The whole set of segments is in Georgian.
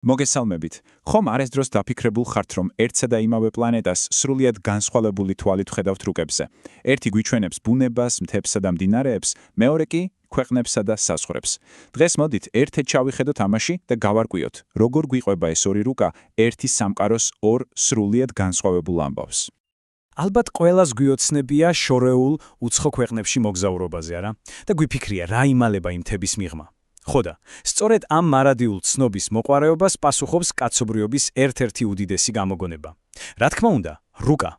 მოგესალმებით. ხომ არ ეს დროს დაფიქრებულ ხართ, რომ ერთსა და იმავე პლანეტას სრულიად განსხვავებული თვალით ვხედავთ რუკებზე. ერთი გვიჩვენებს ბუნებას, მთებსა და მდინარეებს, მეორე კი ქვეყნებსა და საზღვრებს. დღეს მოდით ერთად ჩავიხედოთ ამაში და გავარკვიოთ, როგორ გვიყვება ეს ორი რუკა ერთი სამყაროს ორ სრულიად განსხვავებულ ამბავს. ალბათ ყველას გვიოცნებია შორეულ უცხო ქვეყნებში მოგზაურობაზე, არა? და გვიფიქრია, რა იმალება იმ მთების მიღმა. ხოდა, სწორედ ამ მარადიულ ცნობის მოყვარეობას პასუხობს კაცობრიობის ერთ-ერთი უდიდესი გამოგონება. რა თქმა უნდა, რუკა.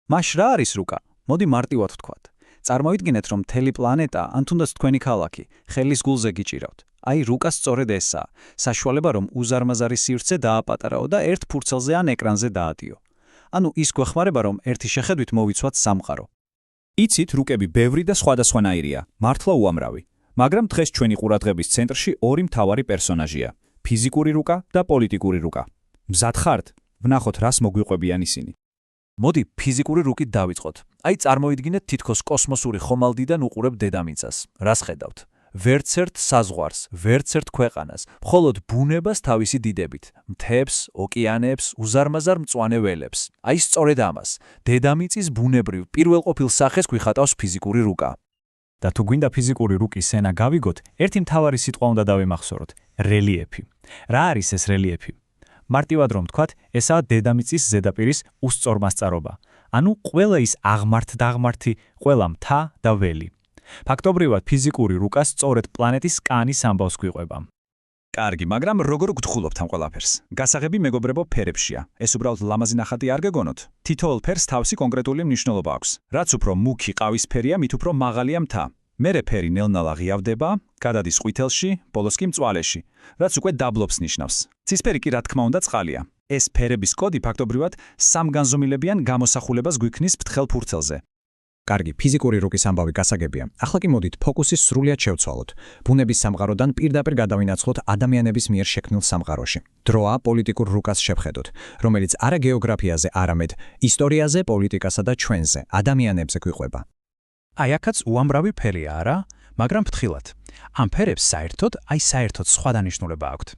მაშ რა არის რუკა? მოდი მარტივად ვთქვათ. წარმოიდგინეთ, რომ მთელი პლანეტა, ან თუნდაც თქვენი ქალაქი, ხელის გულზე გიჭირავთ. აი, რუკა სწორედ ესაა, საშუალება, რომ უზარმაზარი სივრცე დააპატარაო და ერთ ფურცელზე ან ეკრანზე დაადიო. ანუ ის გვეხმარება, რომ ერთი შეხედვით მოვიცვათ სამყარო. იცით, რუკები ბევრი და სხვადასხვანაირია, მართლა უამრავი. მაგრამ დღეს ჩვენი ყურადღების ცენტრში ორი მთავარი პერსონაჟია: ფიზიკური რუკა და პოლიტიკური რუკა. მზად ხართ? ვნახოთ, რას მოგვიყვებიან ისინი. მოდი ფიზიკური რუკით დავიწყოთ. აი, წარმოიდგინეთ, თითქოს კოსმოსური ხომალდიდან უყურებ დედამიწას. რას ხედავთ? ვერც ერთ საზღვარს, ვერც ერთ ქვეყანას, მხოლოდ ბუნებას თავისი დიდებით, მთებს, ოკეანეებს, უზარმაზარ მწვანე ველებს. აი, სწორედ ამას, დედამიწის ბუნებრივ პირველყოფილ სახეს გვიხატავს ფიზიკური რუკა. და თუ გვინდა ფიზიკური რუკის ენა გავიგოთ, ერთი მთავარი სიტყვა უნდა დავიმახსოვროთ: რელიეფი. რა არის ეს რელიეფი? მარტივად რომ ვთქვათ, ესაა დედამიწის ზედაპირის უსწორმასწარობა. ანუ ყველა ის აღმართ-დაღმართი, ყველა მთა და ველი. ფაქტობრივად, ფიზიკური რუკა სწორედ პლანეტის კანის ამბავს გვიყვება. კარგი, მაგრამ როგორ გთხულობთ ამ ყველაფერს? გასაღები მეგობრებო ფერებშია. ეს უბრალოდ ლამაზი ნახატი არ გეგონოთ. თითოეულ ფერს თავისი კონკრეტული მნიშვნელობა აქვს. რაც უფრო მუქი ყავისფერია, მით უფრო მაღალია მთა. მერე ფერი ნელ-ნელა ღიავდება, გადადის ყვითელში, ბოლოს კი მწვალეში, რაც უკვე დაბლობს ნიშნავს. ცისფერი კი რა თქმა უნდა წყალია. ეს ფერების კოდი ფაქტობრივად სამგანზომილებიან გამოსახულებას გვიქმნის ფრთხელ ფურცელზე. კარგი, ფიზიკური რუკის ამბავი გასაგებია. ახლა კი მოდით ფოკუსი სრულიად შევცვალოთ. ბუნების სამყაროდან პირდაპირ გადავინაცვლოთ ადამიანების მიერ შექმნილ სამყაროში. დროა პოლიტიკურ რუკას შევხედოთ, რომელიც არა გეოგრაფიაზე, არამედ ისტორიაზე, პოლიტიკასა და ჩვენზე, ადამიანებზე გვიყვება. აი, აქაც უამრავი ფერია, არა? მაგრამ ფრთხილად. ამ ფერებს საერთოდ სხვა დანიშნულება აქვთ.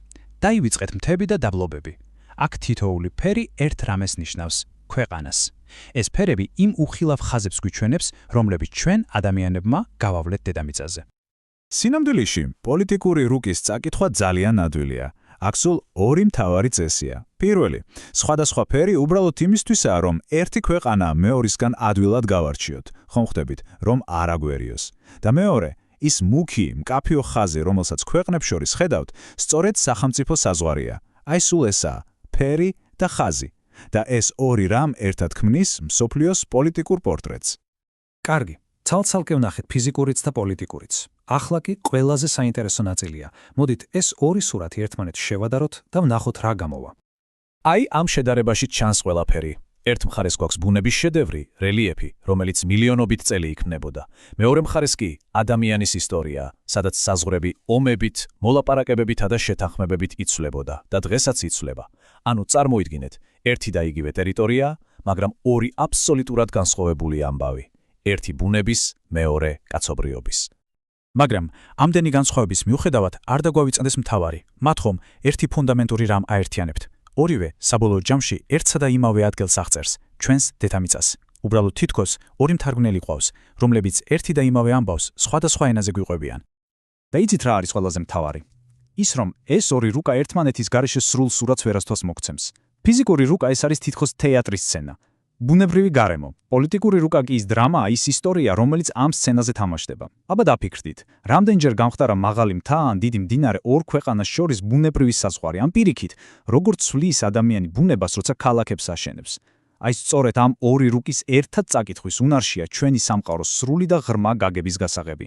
დაივიწყეთ მთები და დაბლობები. აქ თითოეული ფერი ერთ რამეს ნიშნავს: ქვეყანას. ეს ფერები იმ უხილავ ხაზებს გვიჩვენებს, რომლებიც ჩვენ ადამიანებმა გავავლეთ დედამიწაზე. სინამდვილეში, პოლიტიკური რუკის წაკითხვა ძალიან ადვილია. აქ სულ ორი მთავარი წესია. პირველი, სხვადასხვა ფერი უბრალოდ იმისთვისაა, რომ ერთი ქვეყანა მეორისგან ადვილად გავარჩიოთ, ხომ ხვდებით, რომ არ აგვერიოს. და მეორე, ის მუქი, მკაფიო ხაზი, რომელსაც ქვეყნებს შორის ხედავთ, სწორედ სახელმწიფო საზღვარია. აი სულ ესაა, ფერი და ხაზი. და ეს ორი რამ ერთად ქმნის მსოფლიოს პოლიტიკურ პორტრეტს. კარგი, ცალ-ცალკე ვნახეთ ფიზიკურიც და პოლიტიკურიც. ახლა კი ყველაზე საინტერესო ნაწილია. მოდით ეს ორი სურათი ერთმანეთს შევადაროთ და ვნახოთ რა გამოვა. აი, ამ შედარებაში ჩანს ყველაფერი. ერთ მხარეს გვაქვს ბუნების შედევრი, რელიეფი, რომელიც მილიონობით წელი იქმნებოდა. მეორე მხარეს კი ადამიანის ისტორია, სადაც საზღვრები ომებით, მოლაპარაკებებითა და შეთანხმებებით იცვლებოდა და დღესაც იცვლება. ანუ წარმოიდგინეთ, ერთი და იგივე ტერიტორია, მაგრამ ორი აბსოლუტურად განსხვავებული ამბავი. ერთი ბუნების, მეორე კაცობრიობის. მაგრამ ამდენი განსხვავების მიუხედავად არ დაგვავიწყდეს მთავარი. მათ ხომ ერთი ფუნდამენტური რამ აერთიანებთ. ორივე საბოლოო ჯამში ერთსა და იმავე ადგილს აღწერს, ჩვენს დედამიწას. უბრალოდ თითქოს ორი მთარგმნელი ყავს, რომლებიც ერთი და იმავე ამბავს სხვადასხვა ენაზე გვიყვებიან. და იცით რა არის ყველაზე მთავარი? ის რომ ეს ორი რუკა ერთმანეთის გარეშე სრულ სურათს ვერასდროს მოგცემს. ფიზიკური რუკა ეს არის თითქოს თეატრის სცენა. ბუნებრივი გარემო, პოლიტიკური რუკა კი ის დრამა, ის ისტორია, რომელიც ამ სცენაზე თამაშდება. აბა დაფიქრდით, რამდენჯერ გამხდარა მაღალი მთა ან დიდი მდინარე ორ ქვეყანას შორის ბუნებრივი საზღვარი, ან პირიქით, როგორც ცვლის ადამიანი ბუნებას, როცა ქალაქებს აშენებს. აი სწორედ ამ ორი რუკის ერთად წაკითხვის უნარშია ჩვენი სამყაროს სრული და ღრმა გაგების გასაღები.